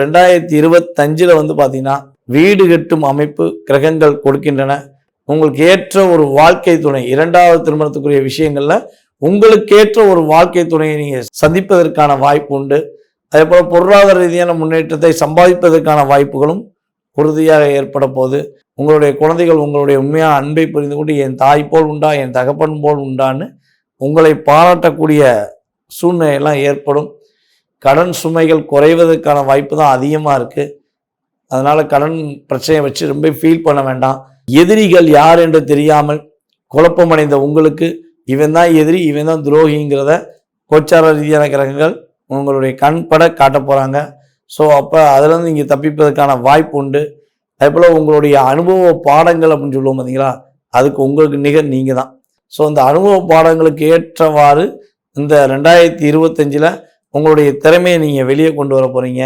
2025 வந்து பார்த்தீங்கன்னா வீடு கட்டும் அமைப்பு கிரகங்கள் கொடுக்கின்றன. உங்களுக்கு ஏற்ற ஒரு வாழ்க்கை துணை, இரண்டாவது திருமணத்துக்குரிய விஷயங்கள்ல உங்களுக்கு ஏற்ற ஒரு வாழ்க்கை துணையை நீங்க சந்திப்பதற்கான வாய்ப்பு உண்டு. அதே போல பொருளாதார ரீதியான முன்னேற்றத்தை சம்பாதிப்பதற்கான வாய்ப்புகளும் உறுதியாக ஏற்பட போகுது. உங்களுடைய குழந்தைகள் உங்களுடைய உண்மையான அன்பை புரிந்து கொண்டு என் தாய் போல் உண்டா, என் தகப்பன் போல் உண்டான்னு உங்களை பாராட்டக்கூடிய சூழ்நிலையெல்லாம் ஏற்படும். கடன் சுமைகள் குறைவதற்கான வாய்ப்பு தான் அதிகமாக இருக்குது. அதனால் கடன் பிரச்சனையை வச்சு ரொம்ப ஃபீல் பண்ண வேண்டாம். எதிரிகள் யார் என்று தெரியாமல் குழப்பமடைந்த உங்களுக்கு இவன் தான் எதிரி, இவன் தான் துரோகிங்கிறத கோச்சார ரீதியான கிரகங்கள் உங்களுடைய கண்பட காட்ட போகிறாங்க. ஸோ அப்போ அதிலிருந்து நீங்கள் தப்பிப்பதற்கான வாய்ப்பு உண்டு. அதே போல் உங்களுடைய அனுபவ பாடங்கள் அப்படின்னு சொல்லுவோம் பார்த்தீங்களா, அதுக்கு உங்களுக்கு நிகர் நீங்கள் தான். ஸோ அந்த அனுபவ பாடங்களுக்கு ஏற்றவாறு இந்த 2025 உங்களுடைய திறமையை நீங்கள் வெளியே கொண்டு வர போகிறீங்க.